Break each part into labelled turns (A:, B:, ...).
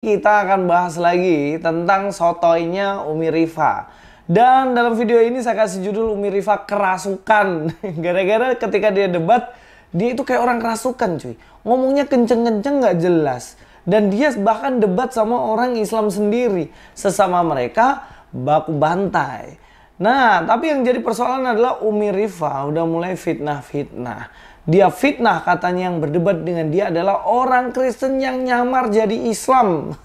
A: Kita akan bahas lagi tentang sotoinya Umi Rifa. Dan dalam video ini saya kasih judul Umi Rifa kerasukan. Gara-gara ketika dia debat, dia itu kayak orang kerasukan cuy. Ngomongnya kenceng-kenceng gak jelas. Dan dia bahkan debat sama orang Islam sendiri. Sesama mereka baku bantai. Nah, tapi yang jadi persoalan adalah Umi Rifa udah mulai fitnah-fitnah. Dia fitnah katanya yang berdebat dengan dia adalah orang Kristen yang nyamar jadi Islam.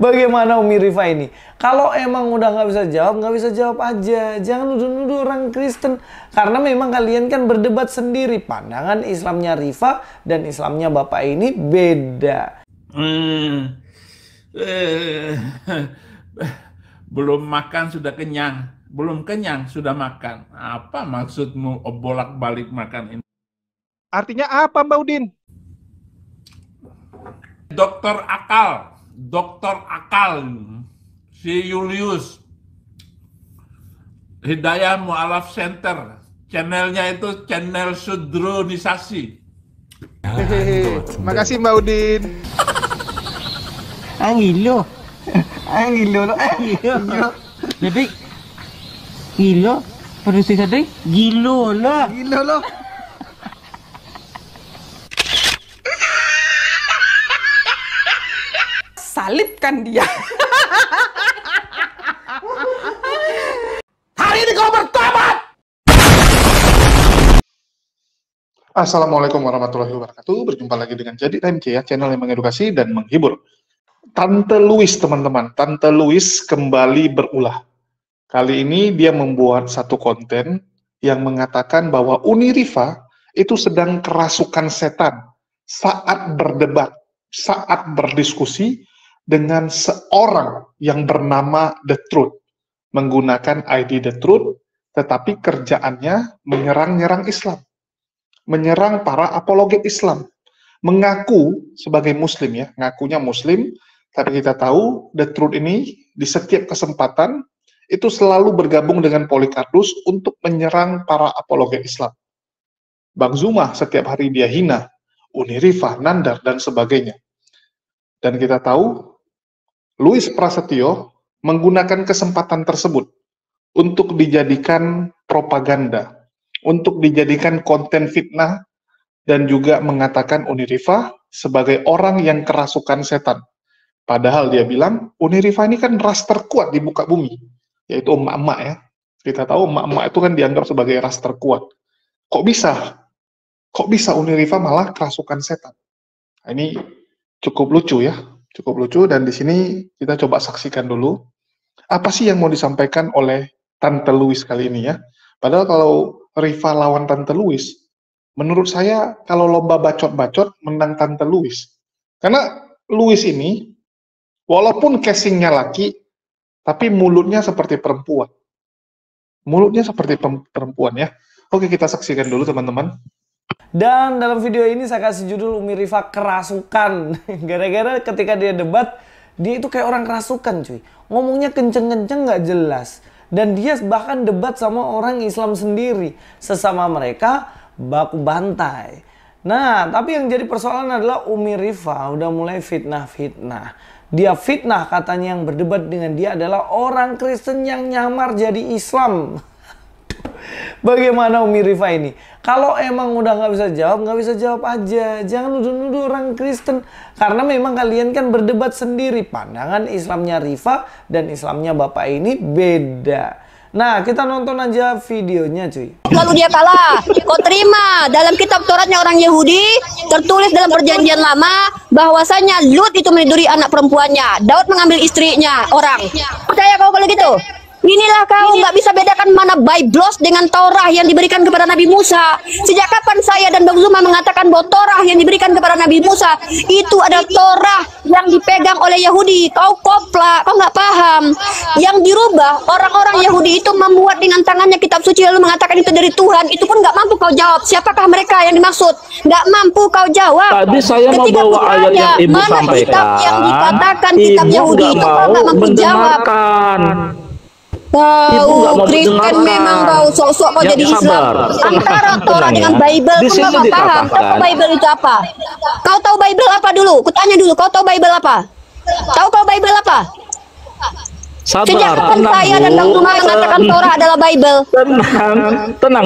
A: Bagaimana Umi Rifa ini? Kalau emang udah nggak bisa jawab aja. Jangan nuduh-nuduh orang Kristen. Karena memang kalian kan berdebat sendiri. Pandangan Islamnya Rifa dan Islamnya Bapak ini beda.
B: Belum makan sudah kenyang. Belum kenyang sudah makan. Apa maksudmu bolak-balik makan ini?
C: Artinya apa, Mbak Udin?
B: Dokter akal, si Julius Hidayah Mu'alaf Center, channelnya itu channel sudronisasi.
C: Makasih Mbak Udin.
D: Gilo lo. Jadi gilo produksi tadi gilo lo.
E: Salibkan dia.
B: Hari ini kau bertobat.
C: Assalamualaikum warahmatullahi wabarakatuh. Berjumpa lagi dengan Jadi TMC ya, channel yang mengedukasi dan menghibur. Tante Louis teman-teman, Tante Louis kembali berulah. Kali ini dia membuat satu konten yang mengatakan bahwa Uni Rifa itu sedang kerasukan setan saat berdebat, saat berdiskusi dengan seorang yang bernama The Truth, menggunakan ID The Truth, tetapi kerjaannya menyerang-nyerang Islam, menyerang para apologet Islam, mengaku sebagai Muslim ya, ngakunya Muslim, tapi kita tahu The Truth ini di setiap kesempatan itu selalu bergabung dengan Polycarpus untuk menyerang para apologet Islam. Bang Zuma setiap hari dia hina, Uni Rifa, Nandar, dan sebagainya. Dan kita tahu, Louis Prasetyo menggunakan kesempatan tersebut untuk dijadikan propaganda, untuk dijadikan konten fitnah, dan juga mengatakan Uni Rifa sebagai orang yang kerasukan setan. Padahal dia bilang, Uni Rifa ini kan ras terkuat di muka bumi, yaitu emak-emak ya. Kita tahu emak-emak itu kan dianggap sebagai ras terkuat. Kok bisa? Kok bisa Uni Rifa malah kerasukan setan? Nah, ini cukup lucu ya, cukup lucu, dan di sini kita coba saksikan dulu apa sih yang mau disampaikan oleh Tante Louis kali ini ya. Padahal kalau Rifa lawan Tante Louis, menurut saya kalau lomba bacot-bacot menang Tante Louis. Karena Louis ini walaupun casingnya laki, tapi mulutnya seperti perempuan. Mulutnya seperti perempuan ya. Oke, kita saksikan dulu teman-teman.
A: Dan dalam video ini saya kasih judul Umi Rifa kerasukan. Gara-gara ketika dia debat, dia itu kayak orang kerasukan cuy. Ngomongnya kenceng-kenceng gak jelas. Dan dia bahkan debat sama orang Islam sendiri. Sesama mereka baku bantai. Nah, tapi yang jadi persoalan adalah Umi Rifa udah mulai fitnah-fitnah. Dia fitnah katanya yang berdebat dengan dia adalah orang Kristen yang nyamar jadi Islam. Bagaimana Umi Rifa ini? Kalau emang udah nggak bisa jawab aja. Jangan nuduh-nuduh orang Kristen. Karena memang kalian kan berdebat sendiri. Pandangan Islamnya Rifa dan Islamnya Bapak ini beda. Nah, kita nonton aja videonya cuy.
F: Lalu dia kalah. Kau terima dalam kitab Tauratnya orang Yahudi tertulis dalam perjanjian lama bahwasanya Lut itu meniduri anak perempuannya. Daud mengambil istrinya orang. Percaya kau kalau gitu? Inilah kau nggak bisa bedakan mana Biblos dengan Torah yang diberikan kepada Nabi Musa. Sejak kapan saya dan Bang Zuma mengatakan bahwa Torah yang diberikan kepada Nabi Musa itu adalah Torah yang dipegang oleh Yahudi? Kau koplak, kau nggak paham. Yang dirubah orang-orang Yahudi itu membuat dengan tangannya kitab suci lalu mengatakan itu dari Tuhan. Itu pun nggak mampu kau jawab. Siapakah mereka yang dimaksud? Nggak mampu kau jawab.
G: Tadi saya mau
F: Ketika
G: bawa ayat yang ibu
F: mana
G: sampaikan.
F: kitab yang dikatakan kitab
G: Ibu
F: Yahudi
G: nggak
F: itu kau
G: mau
F: nggak mampu jawab.
G: mendengarkan.
F: Kau Kristen memang kau sok-sok kau jadi Islam. Antara Torah dengan Bible
G: Di
F: kau
G: sini
F: nggak paham.
G: dikatakan.
F: Tahu Bible itu apa? Kau tahu Bible apa dulu? Kutanya dulu. Kau tahu Bible apa? Tahu kau Bible apa? Sejak kapan saya dan Bang Tuma mengatakan Torah adalah Bible?
G: Tenang.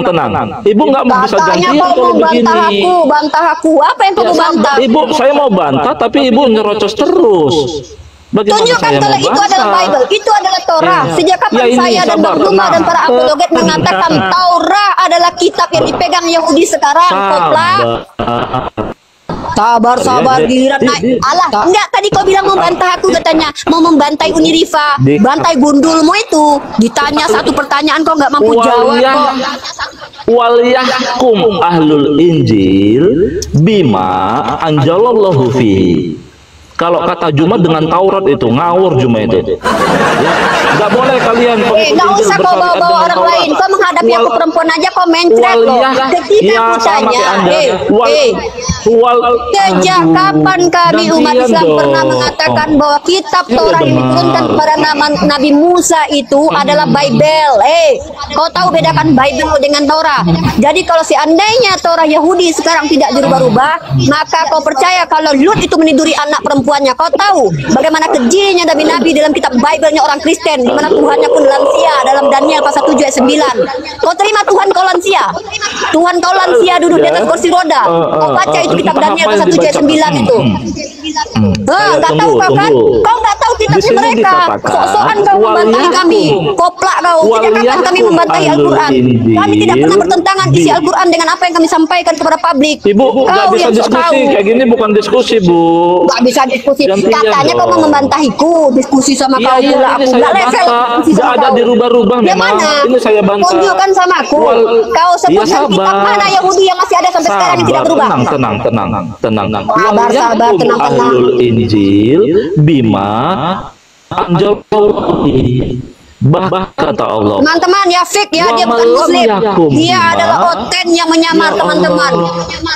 G: Ibu nggak mau bisa
F: Katanya
G: gantian
F: kau
G: kalau
F: mau
G: begini.
F: bantah aku. Apa yang kau mau bantah?
G: Ibu, saya mau bantah, tapi ibu nyerocos terus. Bagaimana
F: Tunjukkan
G: saya
F: kalau
G: mau
F: itu adalah
G: bantah?
F: Bible, itu adalah Torah.
G: Ya.
F: Sejak kapan
G: Ya, ini
F: saya dan
G: sabar,
F: Bang Tuma
G: tenang.
F: dan para apologet mengatakan Torah adalah kitab yang dipegang Yahudi sekarang? Kopla. Sabar, giliran naik. Alah, enggak, tadi kau bilang membantah aku, katanya mau membantai Unirifa, bantai gundulmu itu. Ditanya satu pertanyaan kau nggak mampu jawab kok.
G: Waliyahkum ahlul Injil bima anjalallahu fihi. Kalau kata Juma dengan Taurat itu ngawur Juma itu. Ya, nggak boleh kalian.
F: Nggak usah kau bawa-bawa orang lain. Kau menghadapi aku perempuan aja kau mencret loh. Ketika aku tanya, sejak kapan kami umat Islam pernah mengatakan bahwa kitab Torah yang diturunkan kepada Nabi Musa itu adalah Bible? Kau tahu bedakan Bible dengan Torah? Jadi kalau seandainya Torah Yahudi sekarang tidak dirubah-rubah, maka kau percaya kalau Lut itu meniduri anak perempuannya? Kau tahu bagaimana kejinya nabi-nabi dalam kitab Bible-nya orang Kristen, di mana Tuhannya pun lansia dalam Daniel pasal 7 ayat 9. Kau terima Tuhan kau lansia? Tuhan kau lansia duduk di atas kursi roda. Kau baca itu kitab Daniel pasal 7 ayat 9 itu. Nggak tahu kau kan? Kau nggak tahu kitabnya mereka. Sok-sokan kau membantai kami. Koplak kau. Sejak kapan kami membantai Al-Quran? Kami tidak pernah bertentangan isi Al-Quran dengan apa yang kami sampaikan kepada publik.
G: Ibu, nggak
F: Kau
G: bisa
F: yang sok
G: diskusi
F: tahu.
G: kayak gini, bukan diskusi, Bu.
F: Nggak bisa diskusi.
G: Gantian
F: Katanya kau mau
G: dong.
F: membantahiku, diskusi sama kau
G: Iya,
F: pula.
G: ini
F: Aku
G: saya
F: nggak level
G: bantah.
F: diskusi sama
G: Nggak ada
F: kau.
G: dirubah-rubah
F: Yang
G: memang.
F: mana?
G: Ini saya bantah.
F: Tunjukkan sama aku. Kau sebutkan
G: Iya,
F: kitab
G: sabar.
F: mana Yahudi yang masih ada sampai sekarang yang tidak berubah?
G: Tenang.
F: Sabar, tenang.
G: Ahlul Injil bima anjalallahu fihi. Bah kata Allah.
F: Teman-teman, ya fik ya, dia bukan muslim. Dia adalah oten yang menyamar, teman-teman.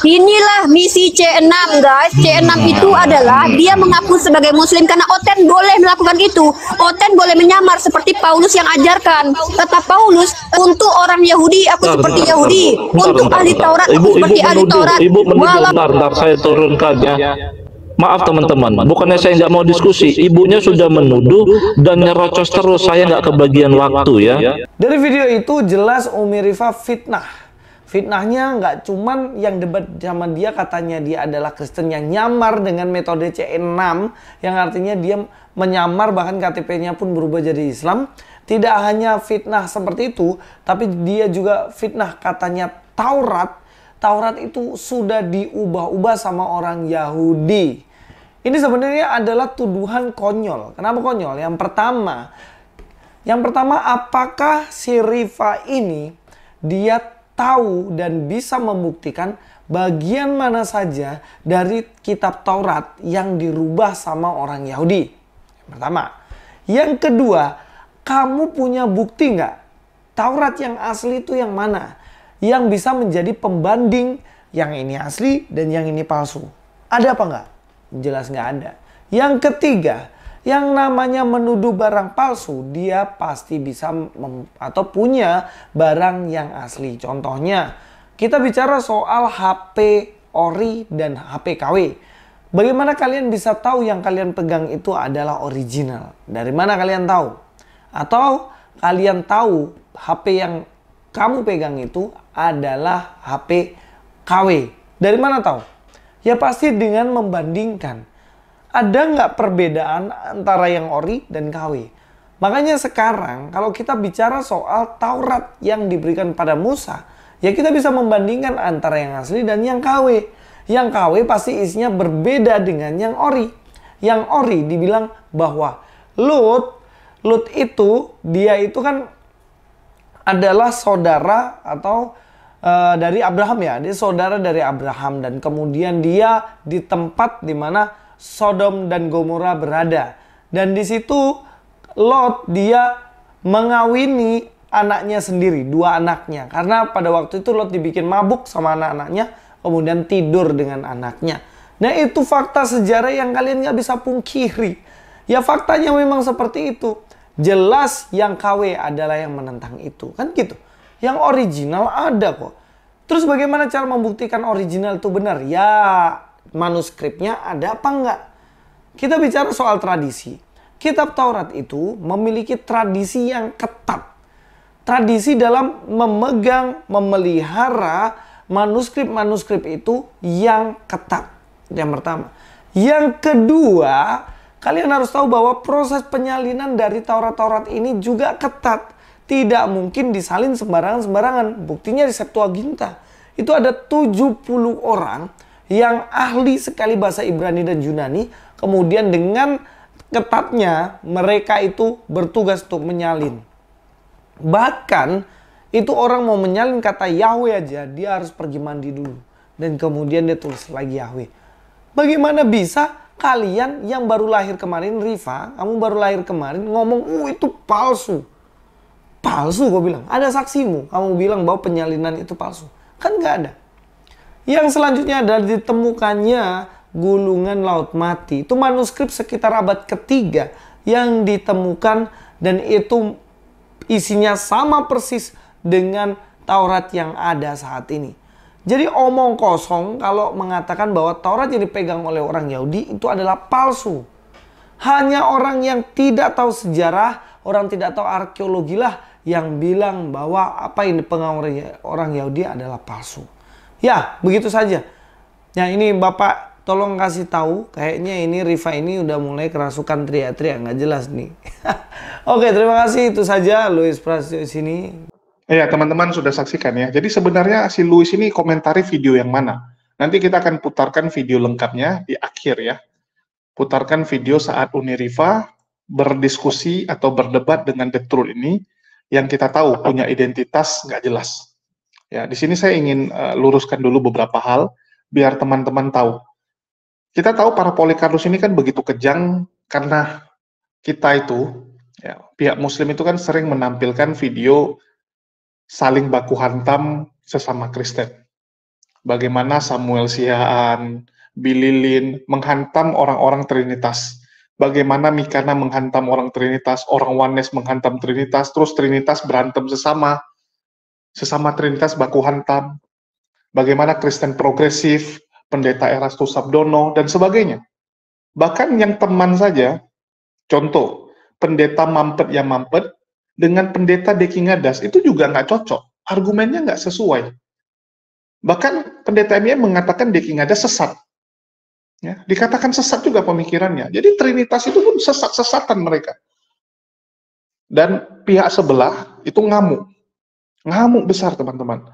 F: Inilah misi C6, guys. C6 itu adalah dia mengaku sebagai muslim karena oten boleh melakukan itu. Oten boleh menyamar seperti Paulus yang ajarkan. Kata Paulus, untuk orang Yahudi aku seperti Yahudi, untuk ahli Taurat aku seperti ahli Taurat.
G: Ibu menuduh,
F: Walau
G: bentar, saya turunkan ya. Maaf teman-teman, bukannya saya nggak mau diskusi, ibunya sudah menuduh dan nyerocos terus, saya nggak kebagian waktu ya.
A: Dari video itu jelas Umi Rifa fitnah. Fitnahnya nggak cuman yang debat sama dia, katanya dia adalah Kristen yang nyamar dengan metode C6, yang artinya dia menyamar bahkan KTP-nya pun berubah jadi Islam. Tidak hanya fitnah seperti itu, tapi dia juga fitnah katanya Taurat itu sudah diubah-ubah sama orang Yahudi. Ini sebenarnya adalah tuduhan konyol. Kenapa konyol? Yang pertama, apakah si Rifa ini dia tahu dan bisa membuktikan bagian mana saja dari kitab Taurat yang dirubah sama orang Yahudi? Yang pertama. Yang kedua, kamu punya bukti nggak? Taurat yang asli itu yang mana? Yang bisa menjadi pembanding yang ini asli dan yang ini palsu. Ada apa nggak? Jelas nggak ada. Yang ketiga, yang namanya menuduh barang palsu, dia pasti bisa atau punya barang yang asli. Contohnya, kita bicara soal HP ori dan HP KW. Bagaimana kalian bisa tahu yang kalian pegang itu adalah original? Dari mana kalian tahu? Atau kalian tahu HP yang kamu pegang itu adalah HP KW? Dari mana tahu? Ya pasti dengan membandingkan. Ada nggak perbedaan antara yang ori dan KW? Makanya sekarang kalau kita bicara soal Taurat yang diberikan pada Musa, ya kita bisa membandingkan antara yang asli dan yang KW. Yang KW pasti isinya berbeda dengan yang ori. Yang ori dibilang bahwa Lut itu, dia itu kan adalah saudara atau dari Abraham ya, dia saudara dari Abraham, dan kemudian dia di tempat di mana Sodom dan Gomora berada, dan di situ Lot dia mengawini anaknya sendiri, dua anaknya, karena pada waktu itu Lot dibikin mabuk sama anak-anaknya, kemudian tidur dengan anaknya. Nah itu fakta sejarah yang kalian nggak bisa pungkiri. Ya faktanya memang seperti itu. Jelas yang KW adalah yang menentang itu. Kan gitu. Yang original ada kok. Terus bagaimana cara membuktikan original itu benar? Ya, manuskripnya ada apa enggak? Kita bicara soal tradisi. Kitab Taurat itu memiliki tradisi yang ketat. Tradisi dalam memegang, memelihara manuskrip-manuskrip itu yang ketat. Yang pertama. Yang kedua, kalian harus tahu bahwa proses penyalinan dari Taurat-Taurat ini juga ketat. Tidak mungkin disalin sembarangan-sembarangan. Buktinya di Septuaginta. Itu ada 70 orang yang ahli sekali bahasa Ibrani dan Yunani. Kemudian dengan ketatnya mereka itu bertugas untuk menyalin. Bahkan itu orang mau menyalin kata Yahweh aja, dia harus pergi mandi dulu. Dan kemudian dia tulis lagi Yahweh. Bagaimana bisa kalian yang baru lahir kemarin, Rifa, kamu baru lahir kemarin ngomong, itu palsu. Palsu, gue bilang. Ada saksimu, kamu bilang bahwa penyalinan itu palsu. Kan nggak ada. Yang selanjutnya adalah ditemukannya gulungan laut mati. Itu manuskrip sekitar abad ketiga yang ditemukan dan itu isinya sama persis dengan Taurat yang ada saat ini. Jadi omong kosong kalau mengatakan bahwa Taurat yang dipegang oleh orang Yahudi itu adalah palsu. Hanya orang yang tidak tahu sejarah, orang tidak tahu arkeologi lah yang bilang bahwa apa yang dipegang oleh orang Yahudi adalah palsu. Ya, begitu saja. Ya, ini Bapak tolong kasih tahu, kayaknya ini Rifa ini udah mulai kerasukan teriak-teriak, nggak jelas nih. Oke, terima kasih. Itu saja Louis Prasetyo sini.
C: Ya, teman-teman sudah saksikan ya. Jadi sebenarnya si Louis ini komentari video yang mana? Nanti kita akan putarkan video lengkapnya di akhir ya. Putarkan video saat Uni Rifa berdiskusi atau berdebat dengan The Truth ini yang kita tahu punya identitas nggak jelas. Ya, di sini saya ingin luruskan dulu beberapa hal biar teman-teman tahu. Kita tahu para Polikarpus ini kan begitu kejang karena kita itu, ya, pihak Muslim itu kan sering menampilkan video saling baku hantam sesama Kristen. Bagaimana Samuel Sihaan, Billy Lin menghantam orang-orang Trinitas. Bagaimana Mikana menghantam orang Trinitas, orang Oneness menghantam Trinitas, terus Trinitas berantem sesama Trinitas baku hantam. Bagaimana Kristen progresif, Pendeta Erastus Sabdono, dan sebagainya. Bahkan yang teman saja, contoh, pendeta mampet yang mampet, dengan pendeta Deki Ngadas, itu juga nggak cocok. Argumennya nggak sesuai. Bahkan pendeta MIM mengatakan Deki Ngadas sesat. Ya, dikatakan sesat juga pemikirannya. Jadi Trinitas itu pun sesat-sesatan mereka. Dan pihak sebelah itu ngamuk. Ngamuk besar, teman-teman.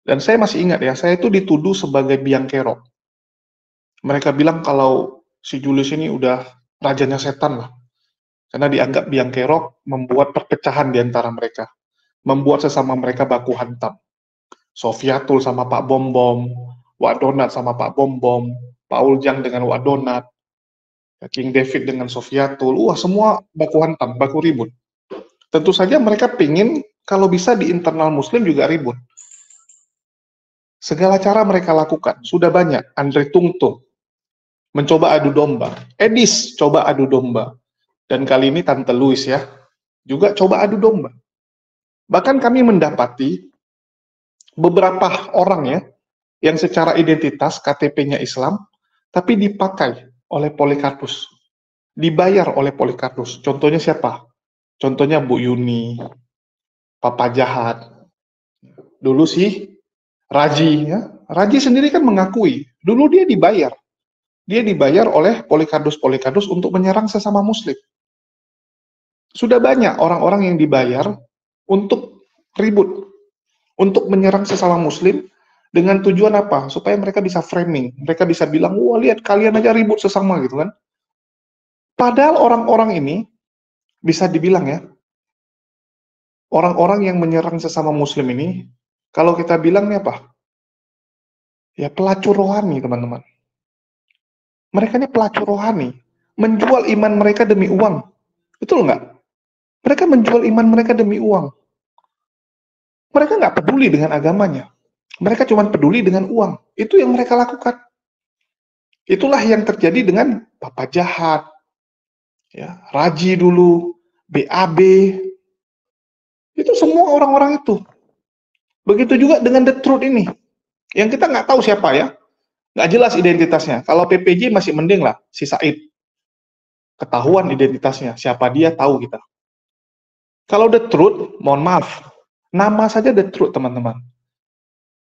C: Dan saya masih ingat ya, saya itu dituduh sebagai biang kerok. Mereka bilang kalau si Julius ini udah rajanya setan lah. Karena dianggap biang kerok membuat perpecahan di antara mereka. Membuat sesama mereka baku hantam. Sofiatul sama Pak Bom Bom, Wak Donat sama Pak Bom Bom, Paul Jang dengan Wak Donat, King David dengan Sofiatul, semua baku hantam, baku ribut. Tentu saja mereka pingin kalau bisa di internal Muslim juga ribut. Segala cara mereka lakukan, sudah banyak. Andre Tungtung mencoba adu domba, Edis coba adu domba, dan kali ini Tante Louis ya, juga coba adu domba. Bahkan kami mendapati beberapa orang ya, yang secara identitas KTP-nya Islam, tapi dipakai oleh Polikarpus, dibayar oleh Polikarpus. Contohnya siapa? Contohnya Bu Yuni, Papa Jahat. Dulu sih Raji, ya. Raji sendiri kan mengakui, dulu dia dibayar. Dia dibayar oleh Polikarpus untuk menyerang sesama Muslim. Sudah banyak orang-orang yang dibayar untuk ribut, untuk menyerang sesama Muslim, dengan tujuan apa? Supaya mereka bisa framing, mereka bisa bilang, wah lihat kalian aja ribut sesama gitu kan. Padahal orang-orang ini, bisa dibilang ya, orang-orang yang menyerang sesama Muslim ini, kalau kita bilang nih apa? Ya pelacur rohani teman-teman. Mereka ini pelacur rohani, menjual iman mereka demi uang. Betul nggak? Mereka menjual iman mereka demi uang. Mereka nggak peduli dengan agamanya. Mereka cuma peduli dengan uang. Itu yang mereka lakukan. Itulah yang terjadi dengan Papa Jahat, ya, Raji dulu, BAB, itu semua orang-orang itu. Begitu juga dengan The Truth ini, yang kita nggak tahu siapa ya, nggak jelas identitasnya. Kalau PPJ masih mending lah, si Said. Ketahuan identitasnya, siapa dia tahu kita. Kalau The Truth, mohon maaf, nama saja The Truth teman-teman.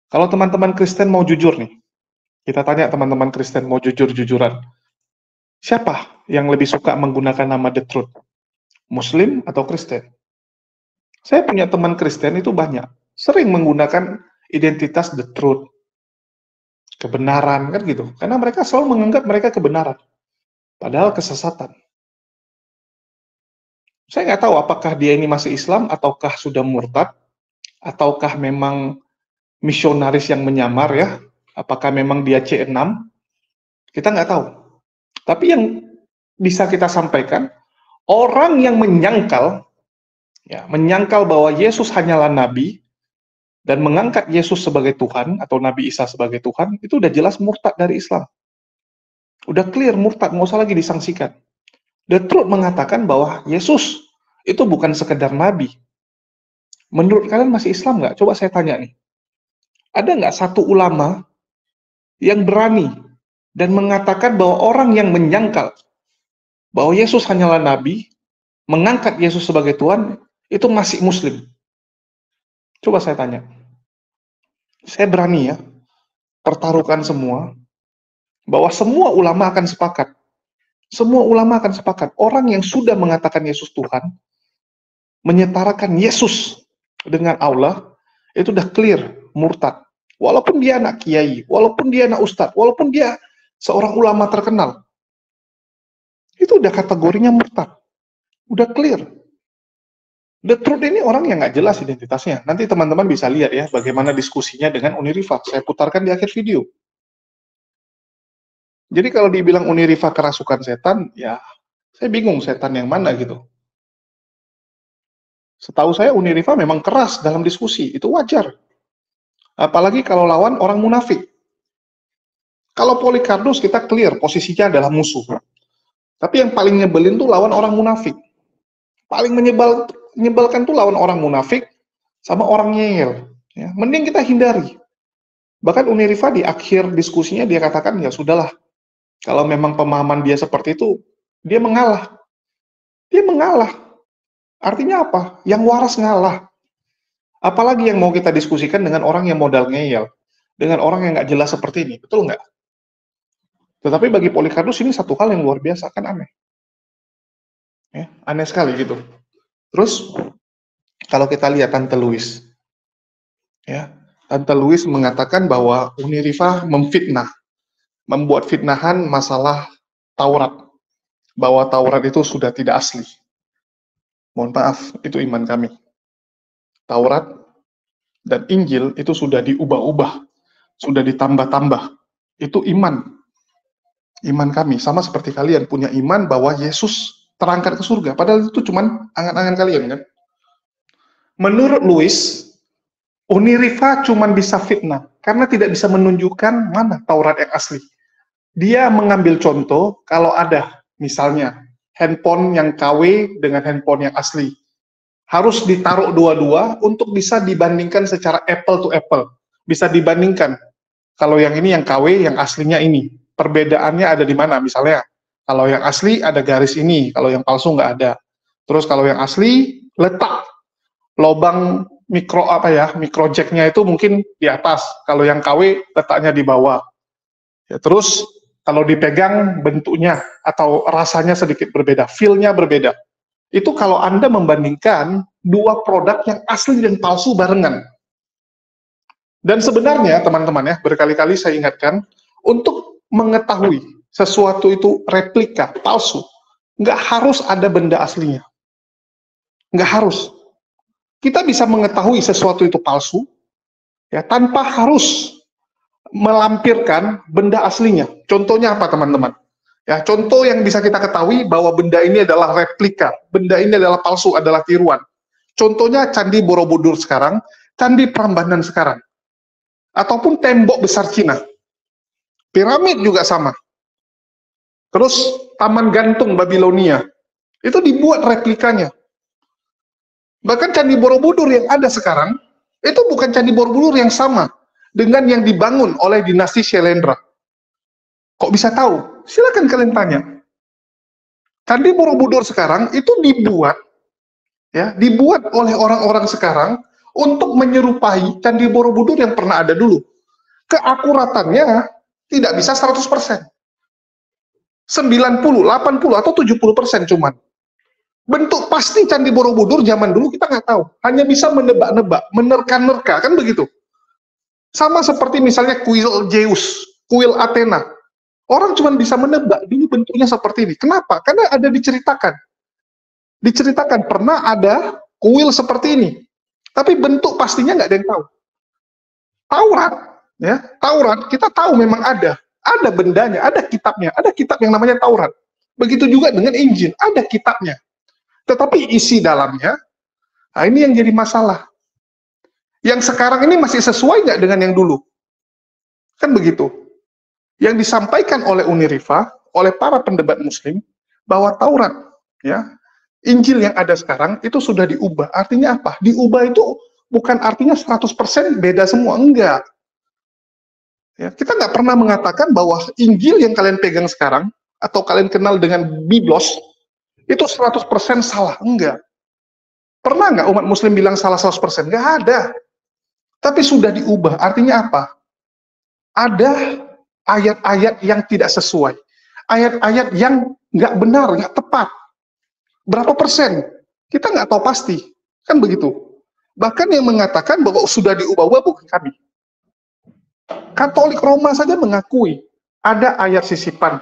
C: Kalau teman-teman Kristen mau jujur nih, kita tanya teman-teman Kristen mau jujur-jujuran. Siapa yang lebih suka menggunakan nama The Truth? Muslim atau Kristen? Saya punya teman Kristen itu banyak, sering menggunakan identitas The Truth, kebenaran, kan gitu. Karena mereka selalu menganggap mereka kebenaran, padahal kesesatan. Saya nggak tahu apakah dia ini masih Islam, ataukah sudah murtad, ataukah memang misionaris yang menyamar ya, apakah memang dia C6, kita nggak tahu. Tapi yang bisa kita sampaikan, orang yang menyangkal, ya, menyangkal bahwa Yesus hanyalah Nabi, dan mengangkat Yesus sebagai Tuhan, atau Nabi Isa sebagai Tuhan, itu udah jelas murtad dari Islam. Udah clear murtad, nggak usah lagi disangsikan. The Truth mengatakan bahwa Yesus itu bukan sekedar Nabi. Menurut kalian masih Islam nggak? Coba saya tanya nih. Ada nggak satu ulama yang berani dan mengatakan bahwa orang yang menyangkal bahwa Yesus hanyalah Nabi, mengangkat Yesus sebagai Tuhan, itu masih Muslim? Coba saya tanya. Saya berani ya, pertaruhkan semua, bahwa semua ulama akan sepakat. Semua ulama akan sepakat. Orang yang sudah mengatakan Yesus Tuhan, menyetarakan Yesus dengan Allah, itu udah clear, murtad. Walaupun dia anak kiai, walaupun dia anak ustadz, walaupun dia seorang ulama terkenal, itu udah kategorinya murtad. Udah clear. The Truth ini orang yang nggak jelas identitasnya. Nanti teman-teman bisa lihat ya, bagaimana diskusinya dengan Unirifa. Saya putarkan di akhir video. Jadi kalau dibilang Unirifa kerasukan setan, ya saya bingung setan yang mana gitu. Setahu saya Unirifa memang keras dalam diskusi, itu wajar. Apalagi kalau lawan orang munafik. Kalau Polycarpus kita clear, posisinya adalah musuh. Tapi yang paling nyebelin tuh lawan orang munafik. Paling menyebalkan tuh lawan orang munafik sama orang ngeyel. Ya, mending kita hindari. Bahkan Unirifa di akhir diskusinya dia katakan, ya sudahlah. Kalau memang pemahaman dia seperti itu, dia mengalah. Dia mengalah. Artinya apa? Yang waras ngalah. Apalagi yang mau kita diskusikan dengan orang yang modal ngeyel, dengan orang yang nggak jelas seperti ini, betul nggak? Tetapi bagi Polycarpus ini satu hal yang luar biasa, kan aneh. Ya, aneh sekali gitu. Terus, kalau kita lihat Tante Louis, ya, Tante Louis mengatakan bahwa Unirifa memfitnah, membuat fitnahan masalah Taurat, bahwa Taurat itu sudah tidak asli. Mohon maaf, itu iman kami. Taurat dan Injil itu sudah diubah-ubah, sudah ditambah-tambah. Itu iman. Iman kami, sama seperti kalian punya iman bahwa Yesus terangkat ke surga. Padahal itu cuma angan-angan kalian kan. Menurut Louis, Unirifa cuma bisa fitnah, karena tidak bisa menunjukkan mana Taurat yang asli. Dia mengambil contoh, kalau ada, misalnya, handphone yang KW dengan handphone yang asli. Harus ditaruh dua-dua untuk bisa dibandingkan secara apple to apple. Bisa dibandingkan. Kalau yang ini yang KW, yang aslinya ini. Perbedaannya ada di mana? Misalnya, kalau yang asli ada garis ini, kalau yang palsu nggak ada. Terus kalau yang asli, letak lubang micro jacknya itu mungkin di atas. Kalau yang KW, letaknya di bawah. Ya, terus, kalau dipegang bentuknya atau rasanya sedikit berbeda, feel-nya berbeda. Itu kalau Anda membandingkan dua produk yang asli dan palsu barengan. Dan sebenarnya teman-teman ya, berkali-kali saya ingatkan, untuk mengetahui sesuatu itu replika, palsu, nggak harus ada benda aslinya. Nggak harus. Kita bisa mengetahui sesuatu itu palsu, ya tanpa harus melampirkan benda aslinya. Contohnya apa teman-teman? Ya, contoh yang bisa kita ketahui bahwa benda ini adalah replika, benda ini adalah palsu, adalah tiruan. Contohnya Candi Borobudur sekarang, Candi Prambanan sekarang, ataupun tembok besar Cina. Piramid juga sama. Terus Taman Gantung Babilonia, itu dibuat replikanya. Bahkan Candi Borobudur yang ada sekarang, itu bukan Candi Borobudur yang sama dengan yang dibangun oleh dinasti Syailendra. Kok bisa tahu? Silakan kalian tanya. Candi Borobudur sekarang itu dibuat oleh orang-orang sekarang untuk menyerupai Candi Borobudur yang pernah ada dulu. Keakuratannya tidak bisa 100%. 90, 80, atau 70% cuman. Bentuk pasti Candi Borobudur zaman dulu kita nggak tahu. Hanya bisa menebak-nebak, menerka-nerka, kan begitu. Sama seperti misalnya kuil Zeus, kuil Athena. Orang cuma bisa menebak, dulu bentuknya seperti ini. Kenapa? Karena ada diceritakan. Diceritakan, pernah ada kuil seperti ini. Tapi bentuk pastinya nggak ada yang tahu. Taurat, ya, Taurat kita tahu memang ada bendanya, ada kitabnya, ada kitab yang namanya Taurat. Begitu juga dengan Injil, ada kitabnya. Tetapi isi dalamnya, nah ini yang jadi masalah. Yang sekarang ini masih sesuai nggak dengan yang dulu? Kan begitu. Yang disampaikan oleh Unirifa, oleh para pendebat Muslim, bahwa Taurat, ya, Injil yang ada sekarang itu sudah diubah. Artinya apa? Diubah itu bukan artinya 100% beda semua, enggak. Ya, kita nggak pernah mengatakan bahwa Injil yang kalian pegang sekarang, atau kalian kenal dengan Biblos, itu 100% salah, enggak. Pernah nggak umat Muslim bilang salah 100%? Nggak ada. Tapi sudah diubah, artinya apa? Ada ayat-ayat yang tidak sesuai. Ayat-ayat yang nggak benar, nggak tepat. Berapa persen? Kita nggak tahu pasti. Kan begitu. Bahkan yang mengatakan bahwa sudah diubah bukan kami. Katolik Roma saja mengakui ada ayat sisipan.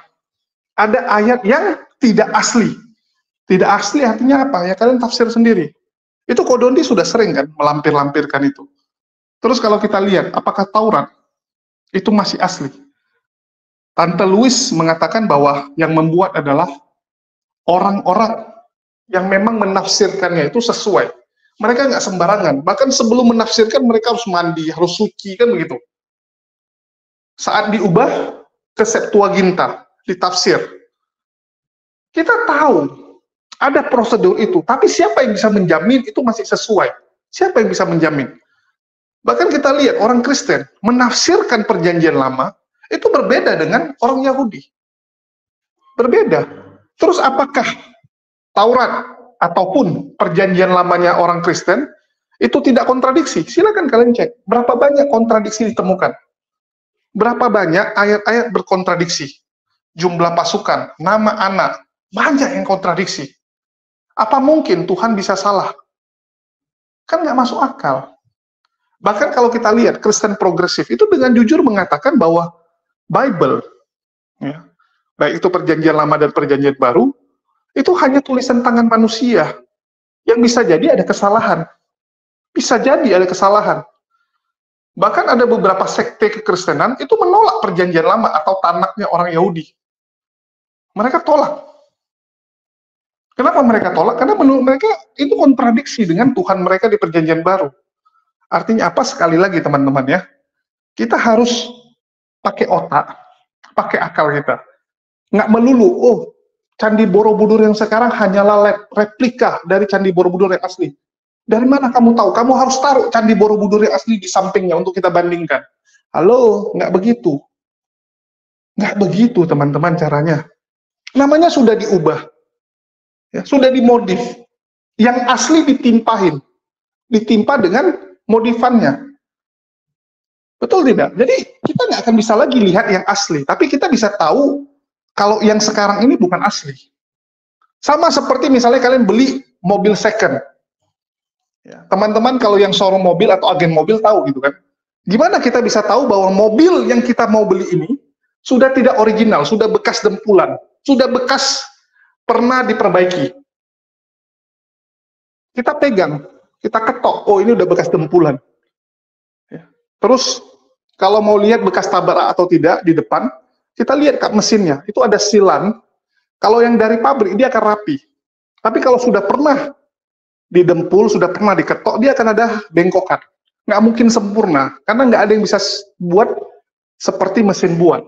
C: Ada ayat yang tidak asli. Tidak asli artinya apa? Ya kalian tafsir sendiri. Itu Kodondi sudah sering kan melampir-lampirkan itu. Terus kalau kita lihat, apakah Taurat itu masih asli? Tante Louis mengatakan bahwa yang membuat adalah orang-orang yang memang menafsirkannya itu sesuai. Mereka nggak sembarangan. Bahkan sebelum menafsirkan mereka harus mandi, harus suci, kan begitu. Saat diubah ke Septuaginta, ditafsir. Kita tahu ada prosedur itu, tapi siapa yang bisa menjamin itu masih sesuai? Siapa yang bisa menjamin? Bahkan kita lihat orang Kristen menafsirkan perjanjian lama itu berbeda dengan orang Yahudi. Berbeda. Terus apakah Taurat ataupun perjanjian lamanya orang Kristen itu tidak kontradiksi? Silakan kalian cek. Berapa banyak kontradiksi ditemukan? Berapa banyak ayat-ayat berkontradiksi? Jumlah pasukan, nama anak, banyak yang kontradiksi. Apa mungkin Tuhan bisa salah? Kan nggak masuk akal. Bahkan kalau kita lihat Kristen progresif itu dengan jujur mengatakan bahwa Bible, ya, baik itu perjanjian lama dan perjanjian baru, itu hanya tulisan tangan manusia yang bisa jadi ada kesalahan. Bisa jadi ada kesalahan. Bahkan ada beberapa sekte kekristenan itu menolak perjanjian lama atau tanaknya orang Yahudi. Mereka tolak. Kenapa mereka tolak? Karena menurut mereka itu kontradiksi dengan Tuhan mereka di perjanjian baru. Artinya apa? Sekali lagi teman-teman ya, kita harus pakai otak, pakai akal kita. Nggak melulu, oh Candi Borobudur yang sekarang hanyalah replika dari Candi Borobudur yang asli. Dari mana kamu tahu? Kamu harus taruh Candi Borobudur yang asli di sampingnya untuk kita bandingkan. Halo, nggak begitu. Nggak begitu teman-teman caranya. Namanya sudah diubah. Ya, sudah dimodif. Yang asli ditimpahin. Ditimpa dengan modifannya. Betul tidak? Jadi kita nggak akan bisa lagi lihat yang asli. Tapi kita bisa tahu kalau yang sekarang ini bukan asli. Sama seperti misalnya kalian beli mobil second. Ya, teman-teman kalau yang showroom mobil atau agen mobil tahu gitu kan. Gimana kita bisa tahu bahwa mobil yang kita mau beli ini sudah tidak original, sudah bekas dempulan, sudah bekas pernah diperbaiki. Kita pegang, kita ketok, oh ini udah bekas dempulan. Ya. Terus kalau mau lihat bekas tabrak atau tidak di depan, kita lihat kap mesinnya, itu ada silan. Kalau yang dari pabrik dia akan rapi. Tapi kalau sudah pernah didempul, sudah pernah diketok, dia akan ada bengkokan. Nggak mungkin sempurna, karena nggak ada yang bisa buat seperti mesin buat.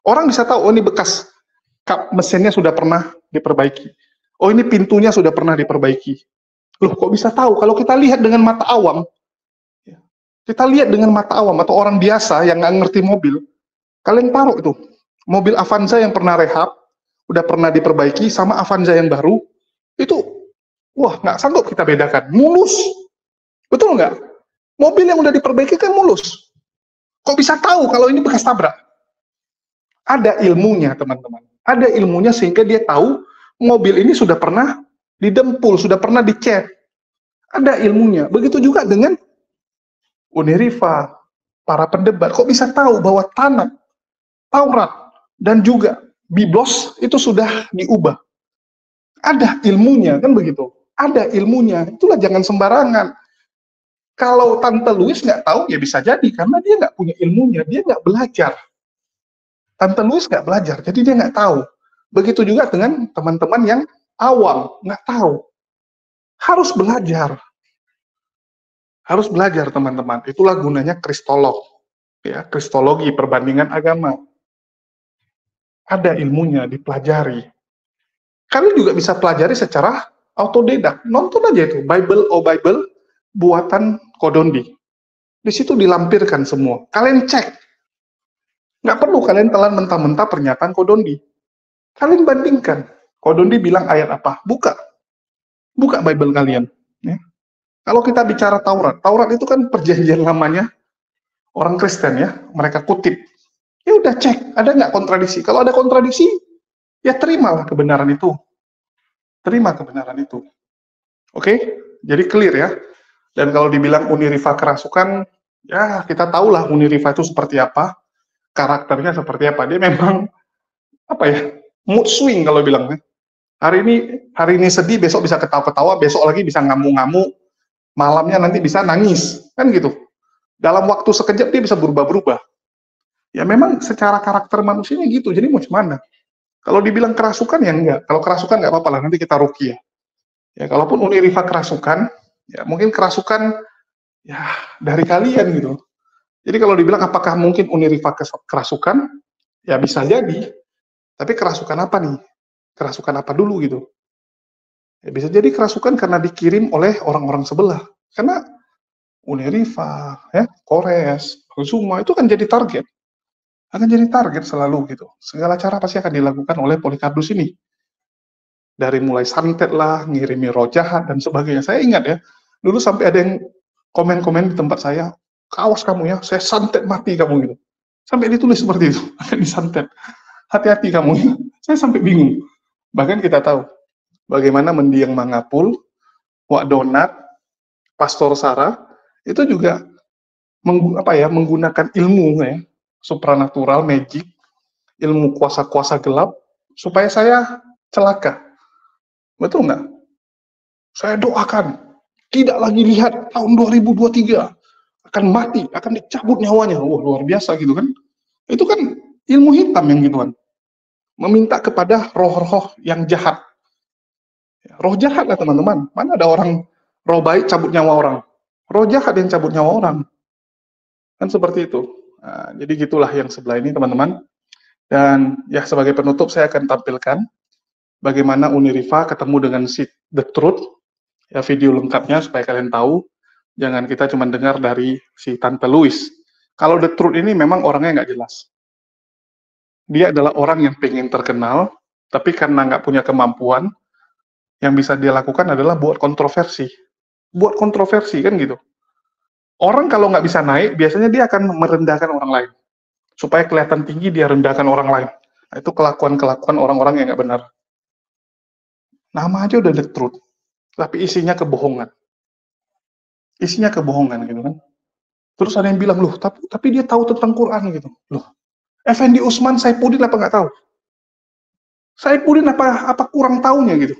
C: Orang bisa tahu, oh ini bekas kap mesinnya sudah pernah diperbaiki. Oh ini pintunya sudah pernah diperbaiki. Loh, kok bisa tahu? Kalau kita lihat dengan mata awam, kita lihat dengan mata awam atau orang biasa yang nggak ngerti mobil, kalian taruh itu mobil Avanza yang pernah rehab, udah pernah diperbaiki sama Avanza yang baru, itu wah nggak sanggup kita bedakan, mulus, betul nggak? Mobil yang udah diperbaiki kan mulus. Kok bisa tahu kalau ini bekas tabrak? Ada ilmunya teman-teman, ada ilmunya sehingga dia tahu mobil ini sudah pernah didempul, sudah pernah dicek. Ada ilmunya. Begitu juga dengan Unirifa, para pendebat. Kok bisa tahu bahwa Tanakh, Taurat, dan juga Biblos itu sudah diubah? Ada ilmunya, kan begitu? Ada ilmunya. Itulah jangan sembarangan. Kalau Tante Louis nggak tahu, ya bisa jadi. Karena dia nggak punya ilmunya, dia nggak belajar. Tante Louis nggak belajar, jadi dia nggak tahu. Begitu juga dengan teman-teman yang awam, nggak tahu. Harus belajar. Harus belajar, teman-teman. Itulah gunanya kristolog. Ya, kristologi, perbandingan agama. Ada ilmunya, dipelajari. Kalian juga bisa pelajari secara autodidak. Nonton aja itu, Bible Oh Bible, buatan Kodondi. Di situ dilampirkan semua. Kalian cek. Nggak perlu kalian telan mentah-mentah pernyataan Kodondi. Kalian bandingkan. Kodondi bilang ayat apa? Buka. Buka Bible kalian. Ya. Kalau kita bicara Taurat, Taurat itu kan perjanjian lamanya orang Kristen ya, mereka kutip. Ya udah cek, ada nggak kontradiksi? Kalau ada kontradiksi, ya terimalah kebenaran itu. Terima kebenaran itu. Oke? Jadi clear ya. Dan kalau dibilang Unirifa kerasukan, ya kita tahulah Unirifa itu seperti apa, karakternya seperti apa. Dia memang apa ya? Mood swing kalau bilangnya. Hari ini sedih, besok bisa ketawa-ketawa, besok lagi bisa ngamuk-ngamuk, malamnya nanti bisa nangis, kan gitu. Dalam waktu sekejap dia bisa berubah-berubah. Ya memang secara karakter manusianya gitu, jadi mau gimana? Kalau dibilang kerasukan ya enggak, kalau kerasukan nggak apa-apa lah, nanti kita ruqyah. Ya kalaupun Unirifa kerasukan, ya mungkin kerasukan ya dari kalian gitu. Jadi kalau dibilang apakah mungkin Unirifa kerasukan, ya bisa jadi. Tapi kerasukan apa nih? Kerasukan apa dulu gitu? Ya, bisa jadi kerasukan karena dikirim oleh orang-orang sebelah. Karena Unirifa, ya, Kores, Zuma itu kan jadi target. Akan jadi target selalu gitu. Segala cara pasti akan dilakukan oleh Polycarpus ini. Dari mulai santet lah, ngirimi roh jahat, dan sebagainya. Saya ingat ya, dulu sampai ada yang komen-komen di tempat saya, awas kamu ya, saya santet mati kamu gitu. Sampai ditulis seperti itu, akan disantet. Hati-hati kamu ya. Saya sampai bingung. Bahkan kita tahu bagaimana mendiang Mangapul, Wak Donat, Pastor Sarah itu juga menggunakan ilmu ya, supranatural, magic, ilmu kuasa-kuasa gelap supaya saya celaka. Betul nggak? Saya doakan tidak lagi lihat tahun 2023 akan mati, akan dicabut nyawanya. Wah, luar biasa gitu kan? Itu kan ilmu hitam yang gituan. Meminta kepada roh-roh yang jahat. Roh jahat lah teman-teman. Mana ada orang roh baik cabut nyawa orang. Roh jahat yang cabut nyawa orang. Kan seperti itu. Nah, jadi gitulah yang sebelah ini teman-teman. Dan ya sebagai penutup saya akan tampilkan bagaimana Unirifa ketemu dengan si The Truth. Ya video lengkapnya supaya kalian tahu. Jangan kita cuma dengar dari si Tante Louis. Kalau The Truth ini memang orangnya nggak jelas. Dia adalah orang yang pengen terkenal, tapi karena nggak punya kemampuan, yang bisa dia lakukan adalah buat kontroversi. Buat kontroversi, kan gitu. Orang kalau nggak bisa naik, biasanya dia akan merendahkan orang lain. Supaya kelihatan tinggi, dia rendahkan orang lain. Nah, itu kelakuan-kelakuan orang-orang yang nggak benar. Nama aja udah The Truth, tapi isinya kebohongan. Isinya kebohongan, gitu kan. Terus ada yang bilang, loh, tapi dia tahu tentang Quran, gitu. Loh, Effendi Usman Saifuddin apa nggak tahu? Saifuddin apa kurang tahunya gitu?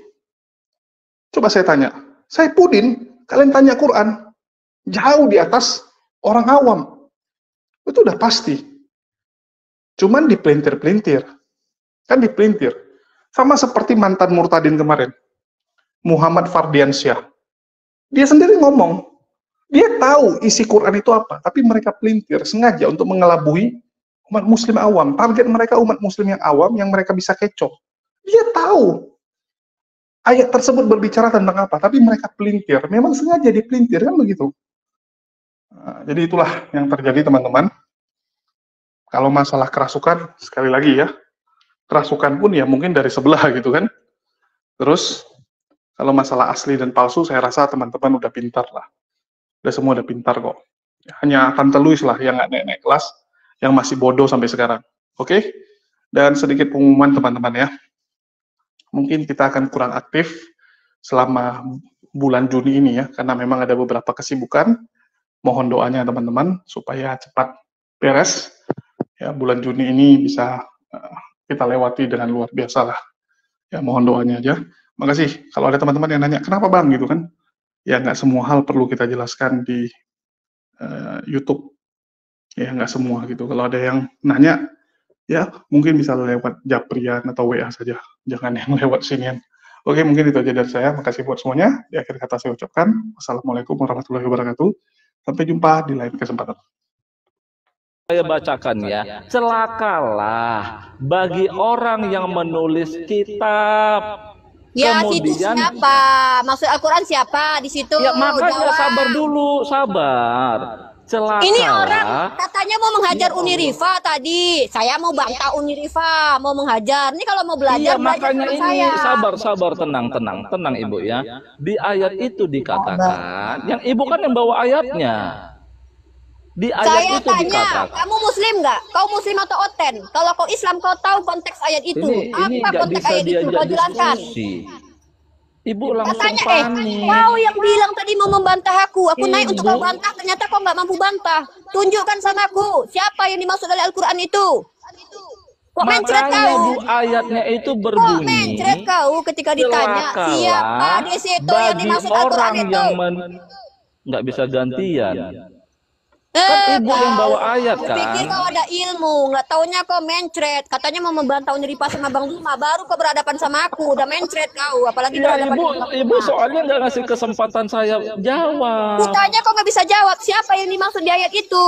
C: Coba saya tanya, Saifuddin, kalian tanya Quran, jauh di atas orang awam. Itu udah pasti. Cuman dipelintir-pelintir. Kan dipelintir. Sama seperti mantan Murtadin kemarin, Muhammad Fardiansyah. Dia sendiri ngomong, dia tahu isi Quran itu apa, tapi mereka pelintir sengaja untuk mengelabui umat muslim awam. Target mereka umat muslim yang awam yang mereka bisa kecoh. Dia tahu ayat tersebut berbicara tentang apa, tapi mereka pelintir. Memang sengaja dipelintir, kan begitu. Nah, jadi itulah yang terjadi, teman-teman. Kalau masalah kerasukan, sekali lagi ya, kerasukan pun ya mungkin dari sebelah gitu kan. Terus, kalau masalah asli dan palsu, saya rasa teman-teman udah pintar lah. Udah semua udah pintar kok. Hanya Tante Louis lah yang nggak naik-naik kelas, yang masih bodoh sampai sekarang. Oke? Dan sedikit pengumuman teman-teman ya. Mungkin kita akan kurang aktif selama bulan Juni ini ya, karena memang ada beberapa kesibukan. Mohon doanya teman-teman, supaya cepat beres. Ya, bulan Juni ini bisa kita lewati dengan luar biasa lah. Ya, mohon doanya aja. Makasih. Kalau ada teman-teman yang nanya, kenapa Bang gitu kan? Ya, nggak semua hal perlu kita jelaskan di YouTube. Ya, nggak semua gitu. Kalau ada yang nanya, ya mungkin bisa lewat Japrian atau WA saja. Jangan yang lewat sinian. Oke, mungkin itu aja dari saya. Makasih buat semuanya. Di akhir kata saya ucapkan, wassalamualaikum warahmatullahi wabarakatuh. Sampai jumpa di lain kesempatan.
G: Saya bacakan ya, celakalah bagi orang yang menulis kitab.
F: Ya, situ
G: Kemudian
F: siapa? Maksud Al-Quran siapa di situ?
G: ya makanya
F: Jawab.
G: sabar dulu, sabar. Celakalah.
F: Ini orang katanya mau menghajar Unirifa tadi. Saya mau bantah Unirifa, mau menghajar. Ini kalau mau belajar,
G: Iya, makanya
F: sama
G: ini
F: saya.
G: sabar, tenang Ibu ya. Di ayat itu dikatakan, yang Ibu kan yang bawa ayatnya. Di ayat
F: Saya
G: itu
F: tanya,
G: dikatakan.
F: kamu Muslim nggak? Kau Muslim atau Oten? Kalau kau Islam, kau tahu konteks ayat itu.
G: Ini
F: Apa
G: nggak
F: konteks
G: bisa
F: ayat itu?
G: diajak
F: Kau jelaskan.
G: diskusi. Ibu langsung
F: Katanya,
G: panik.
F: kau yang bilang tadi mau membantah aku. Aku naik untuk
G: Ibu.
F: kau bantah, ternyata kau nggak mampu bantah. Tunjukkan sama aku, siapa yang dimaksud oleh Al-Quran itu? Kok mencret
G: Makanya
F: kau?
G: Bu, ayatnya itu
F: Kok
G: berbunyi.
F: mencret kau ketika ditanya,
G: celakalah
F: siapa di situ yang
G: bagi
F: dimaksud Al-Quran
G: orang
F: itu?
G: yang nggak bisa gantian. Kan Ibu yang bawa ayat kan?
F: Pikir kau ada ilmu, nggak taunya kau mencret. Katanya mau membantah Unirifa sama Bang Zuma, baru kau berhadapan sama aku, udah mencret kau, apalagi
G: Ya
F: berhadapan
G: Ibu,
F: sama Bang
G: Ibu
F: Zuma.
G: soalnya nggak ngasih kesempatan saya jawab.
F: Kutanya kau nggak bisa jawab, siapa yang dimaksud di ayat itu?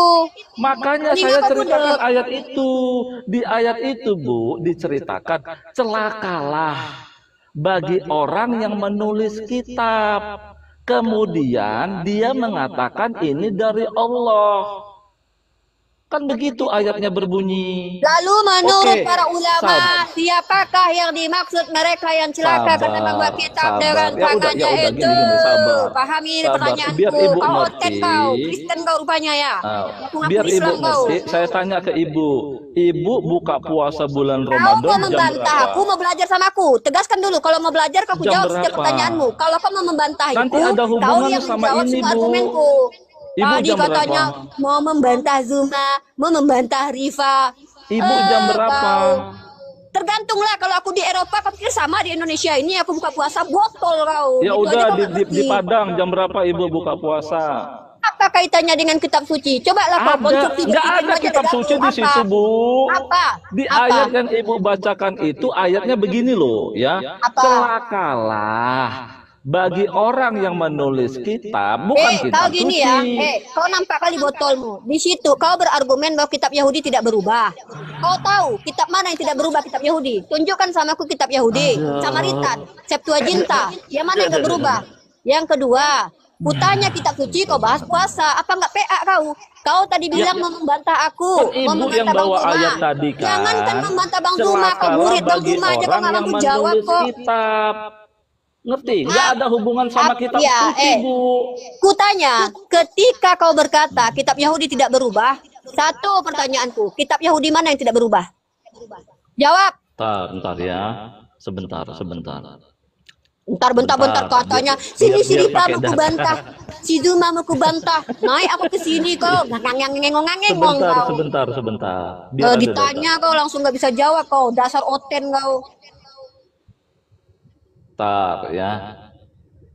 G: Makanya
F: Ini
G: saya
F: apa
G: ceritakan
F: budak?
G: ayat itu. Di ayat itu Bu, diceritakan celakalah bagi orang yang menulis kitab. Kemudian dia mengatakan ini dari Allah. Kan begitu ayatnya berbunyi.
F: Lalu menurut
G: Oke,
F: para ulama, siapakah yang dimaksud mereka yang celaka karena membuat kitab dengan tangannya
G: ya udah,
F: itu?
G: gini, sabar.
F: Pahami
G: Sabar,
F: pertanyaanku.
G: biar Ibu
F: Kau
G: ngerti.
F: oten kau, Kristen kau rupanya ya. Ngaku-ngaku
G: Biar Ibu
F: Islam kau.
G: ngerti, saya tanya ke Ibu. Ibu buka puasa bulan
F: Kau
G: Ramadan
F: mau
G: jam
F: membantah
G: berapa?
F: aku, mau belajar sama aku. Tegaskan dulu, kalau mau belajar kau
G: Jam
F: jawab setiap
G: berapa?
F: pertanyaanmu. Kalau kau mau membantah
G: Nanti
F: itu,
G: ada
F: kau
G: hubungan
F: yang
G: sama
F: menjawab
G: ini,
F: semua
G: Bu.
F: argumenku.
G: Ibu
F: Tadi
G: jam
F: katanya
G: berapa?
F: mau membantah Zuma, mau membantah Rifa.
G: Ibu jam berapa?
F: Kau. Tergantunglah, kalau aku di Eropa, kau pikir sama di Indonesia ini aku buka puasa botol kau.
G: Ya
F: Gitu aja
G: udah
F: kau
G: di,
F: nggak
G: di
F: ngerti.
G: Padang jam berapa Ibu buka puasa?
F: Apa kaitannya dengan kitab suci? Coba lah kau
G: Ada,
F: konstruksi
G: nggak
F: berpikir
G: ada
F: aja
G: kitab
F: dengan
G: suci
F: aku.
G: di
F: Apa?
G: situ Bu.
F: Apa?
G: Di
F: Apa?
G: ayat yang Ibu bacakan itu ayatnya begini loh ya.
F: Apa?
G: Celakalah bagi orang yang menulis kitab, bukan
F: Kau
G: kitab
F: gini
G: suci.
F: ya, kau nampak kali botolmu. Di situ kau berargumen bahwa kitab Yahudi tidak berubah. Kau tahu kitab mana yang tidak berubah, kitab Yahudi? Tunjukkan sama aku kitab Yahudi, Samaritan, Septuaginta. Yang mana yang tidak berubah? Yang kedua, kutanya kitab suci, kau bahas puasa. Apa nggak PA kau? Kau tadi bilang mau membantah aku,
G: Kan
F: mau
G: Ibu yang
F: membantah Bang
G: bawa
F: Zuma.
G: ayat tadi kan.
F: Jangankan membantah Bang Zuma, kau
G: Celakalah
F: murid Bang
G: bagi
F: Zuma aja kau
G: orang
F: nggak
G: yang
F: mampu jawab
G: menulis
F: kok.
G: kitab. Ngerti? Nggak ada hubungan sama kitab
F: Ya,
G: suci, Bu.
F: Kutanya, ketika kau berkata kitab Yahudi tidak berubah, satu pertanyaanku, kitab Yahudi mana yang tidak berubah? Jawab.
G: Bentar ya. Sebentar.
F: Bentar katanya, sini
G: biar
F: Pak
G: pakai
F: mau
G: data.
F: kubantah. Si Zuma mau kubantah. Naik aku ke sini kau. Ngengong kau.
G: Sebentar. Biar ada
F: Ditanya kau langsung nggak bisa jawab kau. Dasar oten kau.
G: data. Ya.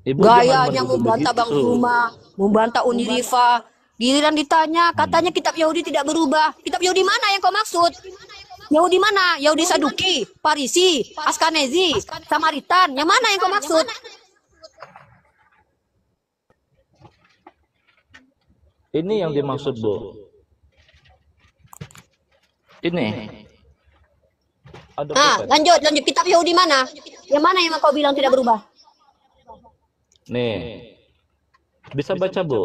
G: Ibu
F: Gayanya
G: jangan
F: membantah
G: begitu.
F: Bang Zuma, membantah Unirifa. Giliran ditanya, katanya kitab Yahudi tidak berubah. Kitab Yahudi mana yang kau maksud? Yahudi mana? Yahudi Saduki, Parisi, Askanezi, Samaritan. Yang mana yang kau maksud?
G: Ini yang dimaksud, Bu. Ini. Ada
F: Nah, lanjut. Kitab Yahudi mana? Yang mana yang kau bilang tidak berubah?
G: Nih, bisa baca Bu?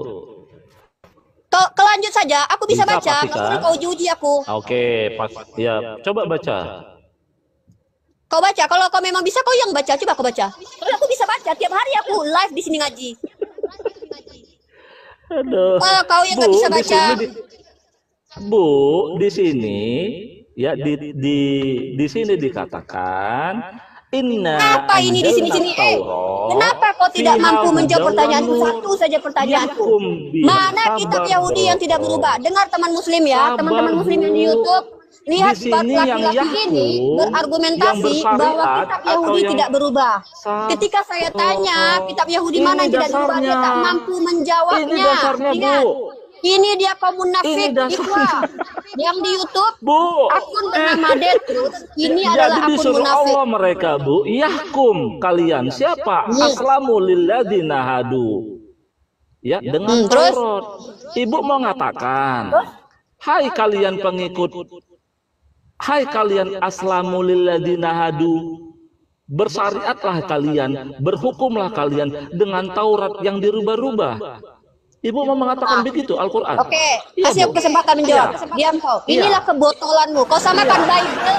F: Kelanjut saja, aku bisa
G: Bisa,
F: baca.
G: pasti
F: Nggak perlu
G: kan?
F: kau uji aku.
G: Oke, pas ya, coba baca.
F: Kau baca, kalau kau memang bisa kau yang baca, coba kau baca. Kalau aku bisa baca, tiap hari aku live di sini ngaji.
G: Aduh.
F: Kau yang nggak bisa
G: di
F: baca.
G: sini Bu, di sini ya di sini dikatakan inna
F: Apa ini di sini-sini? Kenapa kau tidak mampu menjawab pertanyaanku? Satu saja pertanyaanku. Mana kitab Yahudi yang tidak berubah? Dengar teman muslim ya, teman-teman muslim yang di YouTube. Lihat
G: Di sini yang
F: laki-laki ini
G: Yakub,
F: berargumentasi
G: yang
F: bahwa
G: bersyariat
F: kitab
G: atau
F: Yahudi
G: yang
F: tidak berubah. Ketika saya tanya kitab Yahudi
G: Ini
F: mana yang tidak berubah, dia
G: dasarnya.
F: tak mampu
G: Ini
F: menjawabnya.
G: dasarnya,
F: Ingat,
G: Bu.
F: ini dia kaum munafik
G: Ini dasarnya.
F: ikhwah. Yang di YouTube
G: Bu,
F: akun bernama Detrus, ini
G: jadi
F: adalah akun
G: disuruh
F: munafik.
G: Allah mereka Bu, yahkum kalian siapa? Aslamu lilladzina hadu. Ya, dengan
F: terus?
G: Taurat. Ibu mau ngatakan, hai kalian pengikut, hai kalian aslamu lilladzina hadu. Bersyariatlah kalian, berhukumlah kalian dengan Taurat yang dirubah-rubah. Ibu mau mengatakan begitu Al-Quran?
F: Oke,
G: Iya,
F: kasih
G: Bu.
F: kesempatan menjawab.
G: Iya.
F: Diam kau.
G: Iya.
F: Inilah kebotolanmu. Kau samakan Bible.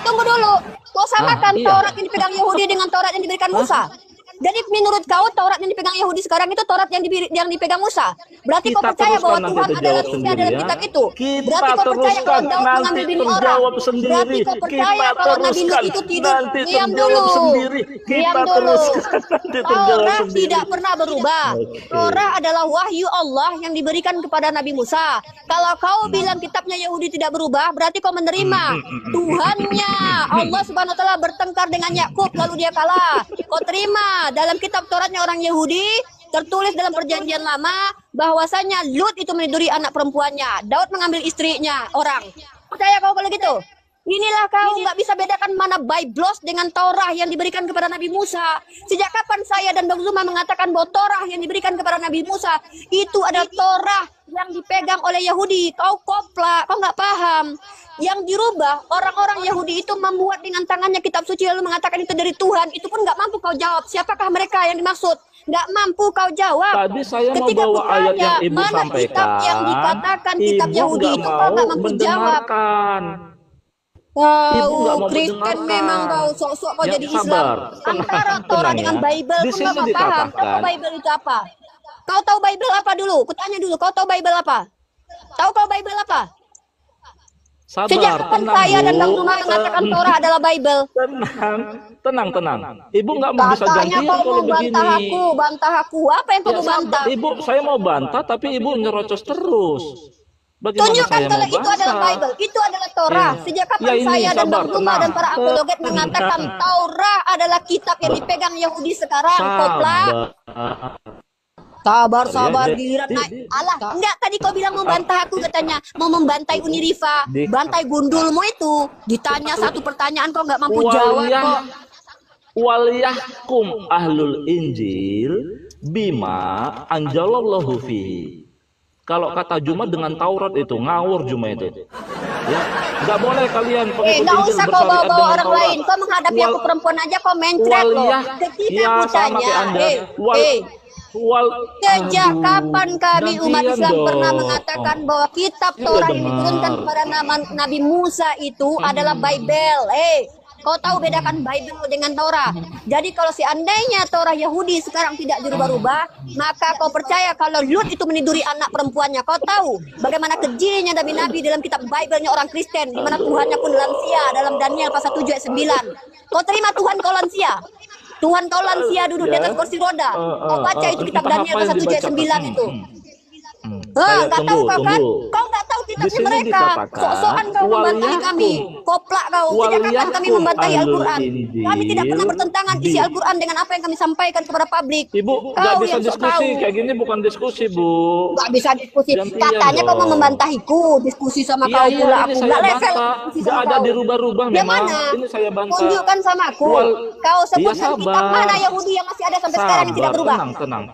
F: Tunggu dulu. Kau samakan
G: iya.
F: Taurat yang dipegang Yahudi dengan Taurat yang diberikan Musa. Jadi menurut kau Taurat yang dipegang Yahudi sekarang itu Taurat yang dipegang Musa. Berarti kau
G: Kita
F: percaya bahwa
G: teruskan,
F: Tuhan
G: nanti
F: adalah
G: terjawab
F: Tuhan
G: sendiri
F: dalam
G: ya.
F: kitab itu.
G: Kita
F: Berarti kau percaya
G: teruskan,
F: kalau Daud
G: nanti
F: mengambil bini orang.
G: terjawab sendiri.
F: Berarti kau percaya
G: Kita
F: kalau Nabi Lut
G: teruskan,
F: itu tidur.
G: nanti
F: Diam
G: terjawab
F: dulu.
G: sendiri.
F: Diam
G: Kita
F: dulu.
G: teruskan, nanti terjawab
F: Taurat
G: sendiri.
F: tidak pernah berubah.
G: Oke.
F: Taurat adalah wahyu Allah yang diberikan kepada Nabi Musa. Kalau kau bilang kitabnya Yahudi tidak berubah, berarti kau menerima Tuhannya. Allah Subhanahu wa taala bertengkar dengan Yakub lalu dia kalah. Kau terima dalam kitab Tauratnya orang Yahudi tertulis dalam perjanjian lama bahwasanya Lut itu meniduri anak perempuannya, Daud mengambil istrinya orang. Percaya kau kalau gitu? Inilah kau nggak bisa bedakan mana Biblos dengan Torah yang diberikan kepada Nabi Musa. Sejak kapan saya dan Bang Zuma mengatakan bahwa Torah yang diberikan kepada Nabi Musa itu adalah Torah yang dipegang oleh Yahudi? Kau koplak, kau nggak paham. Yang dirubah orang-orang Yahudi itu membuat dengan tangannya kitab suci lalu mengatakan itu dari Tuhan. Itu pun nggak mampu kau jawab. Siapakah mereka yang dimaksud? Nggak mampu kau jawab.
G: Tadi saya mau
F: Ketika
G: bawa ayat
F: kutanya,
G: yang Ibu
F: mana
G: sampaikan.
F: kitab yang dikatakan kitab
G: Ibu
F: Yahudi
G: nggak
F: itu kau
G: mau
F: nggak mampu jawab.
G: mendengarkan. Ibu
F: Kau
G: nggak mau
F: Kristen
G: mendengarkan.
F: memang kau sok-sok kau
G: Ya,
F: jadi
G: sabar.
F: Islam.
G: Tenang,
F: Antara Torah
G: tenang
F: dengan
G: ya.
F: Bible
G: Di
F: pun
G: sini
F: kau nggak paham. Kau tahu
G: dikatakan.
F: Bible itu apa? Kau tahu Bible apa dulu? Kutanya dulu. Kau tahu Bible apa? Tahu kau Bible apa?
G: Sabar,
F: Sejak kapan
G: tenang,
F: saya dan Bang
G: Bu.
F: Zuma mengatakan Torah adalah Bible?
G: Tenang. Ibu nggak mau bisa
F: Katanya
G: gantian
F: kau
G: kalau
F: mau
G: begini.
F: bantah aku. Apa yang kau
G: Ya,
F: mau
G: sabar.
F: bantah?
G: Ibu, saya mau bantah, tapi Ibu nyerocos terus. Bagaimana
F: Tunjukkan
G: saya
F: kalau
G: mau
F: itu adalah
G: bantah?
F: Bible, itu adalah Torah.
G: Ya.
F: Sejak kapan
G: Ya, ini
F: saya dan
G: sabar,
F: Bang Zuma
G: tenang.
F: dan para apologet mengatakan Torah adalah kitab yang dipegang Yahudi sekarang? Koplak. Sabar,
G: Ya,
F: giliran naik. Alah, enggak, tadi kau bilang membantah aku katanya. Mau membantai Unirifa. Bantai gundulmu itu. Ditanya satu pertanyaan kau nggak mampu jawab kok.
G: Waliyahkum ahlul Injil bima anjalallahu fihi. Kalau kata Juma dengan Taurat itu ngawur Juma itu. Ya, nggak boleh kalian pengikut
F: Nggak
G: Injil
F: usah kau
G: bersyariat
F: bawa-bawa
G: dengan
F: orang
G: Taurat.
F: lain. Kau menghadapi aku perempuan aja kau mencret loh. Ketika
G: ya,
F: aku
G: sama
F: tanya,
G: kayak Anda.
F: sejak
G: Aduh,
F: kapan kami umat
G: gantian
F: Islam pernah
G: dong.
F: mengatakan bahwa kitab
G: Ya,
F: Torah
G: udah
F: yang diturunkan
G: dengar.
F: kepada Nabi Musa itu adalah Bible? Kau tahu bedakan Bible dengan Torah. Jadi kalau seandainya Torah Yahudi sekarang tidak dirubah-rubah, maka kau percaya kalau Lut itu meniduri anak perempuannya. Kau tahu bagaimana kejinya Nabi-Nabi dalam kitab Bible-nya orang Kristen, di mana Tuhannya pun lansia dalam Daniel pasal 7 ayat 9. Kau terima Tuhan kau lansia? Tuhan kau lansia duduk di atas kursi roda. Kau baca itu kitab
G: entah
F: Daniel
G: apa yang
F: pasal 7 ayat
G: dibacakan.
F: 9 itu.
G: Saya
F: Nggak tahu kau kan?
G: tunggu.
F: Kau nggak tahu
G: Di
F: kitabnya
G: sini
F: mereka.
G: dikatakan,
F: Sok-sokan kau membantai kami. Koplak kau. Sejak kapan kami membantai
G: ahlul
F: Al-Quran?
G: Injil
F: Kami tidak pernah bertentangan isi
G: bi-
F: Al-Quran dengan apa yang kami sampaikan kepada publik.
G: Ibu nggak
F: Kau
G: bisa
F: yang sok
G: diskusi
F: tahu.
G: kayak gini, bukan diskusi Bu.
F: Nggak bisa diskusi.
G: Gantian
F: Katanya kau mau
G: dong.
F: membantahiku. Diskusi sama
G: Iya,
F: kau
G: iya,
F: pula.
G: ini
F: Aku
G: saya
F: nggak level.
G: bantah.
F: Diskusi
G: Nggak
F: sama
G: ada
F: kau.
G: dirubah-rubah
F: Yang
G: memang.
F: mana?
G: Ini saya bantah.
F: Tunjukkan sama aku. Kau sebutkan
G: Iya,
F: kitab
G: sabar.
F: mana Yahudi yang masih ada sampai sekarang yang tidak berubah.
G: Tenang.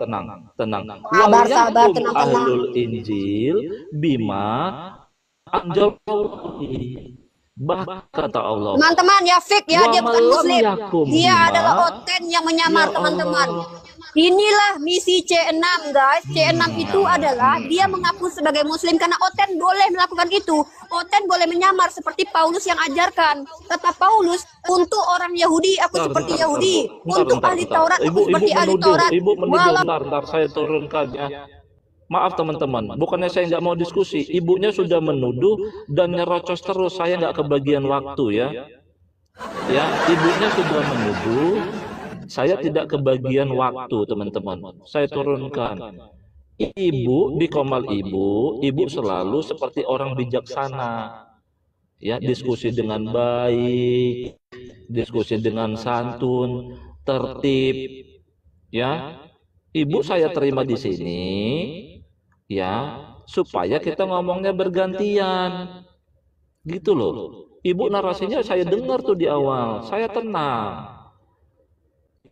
F: Sabar,
G: Waliyahkum
F: tenang.
G: ahlul Injil bima anjalallahu. Bahkan kata Allah,
F: Teman-teman, ya fik ya,
G: wa
F: dia bukan
G: malam
F: muslim.
G: yakum
F: Dia
G: bima.
F: adalah Oten yang menyamar,
G: Ya
F: teman-teman.
G: Allah.
F: Inilah misi C6, guys. C6 itu adalah dia mengaku sebagai muslim karena Oten boleh melakukan itu. Oten boleh menyamar seperti Paulus yang ajarkan. Kata Paulus, untuk orang Yahudi aku seperti Yahudi, untuk ahli Taurat aku seperti ahli Taurat.
G: Ibu menuduh,
F: Walau
G: ntar saya turunkan ya. Maaf teman-teman, bukannya saya nggak mau diskusi, ibunya sudah menuduh dan nyerocos terus, saya nggak kebagian waktu ya. Ya, ibunya sudah menuduh, saya tidak kebagian waktu teman-teman. Saya turunkan. Ibu di komal ibu selalu seperti orang bijaksana. Ya, diskusi dengan baik, diskusi dengan santun, tertib. Ya, ibu saya terima di sini, ya, supaya kita ngomongnya bergantian, gitu loh. Ibu narasinya saya dengar tuh di awal, saya tenang.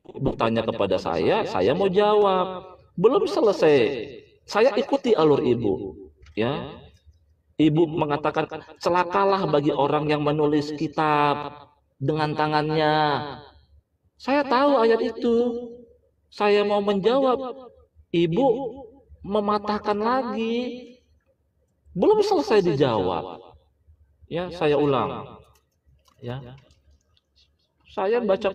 G: Bertanya kepada saya mau jawab. Belum selesai, saya ikuti alur ibu. Ya, ibu mengatakan celakalah bagi orang yang menulis kitab dengan tangannya. Saya tahu ayat itu. Saya mau menjawab, ibu mematahkan lagi. Belum selesai dijawab. Ya, saya ulang. Ya, saya baca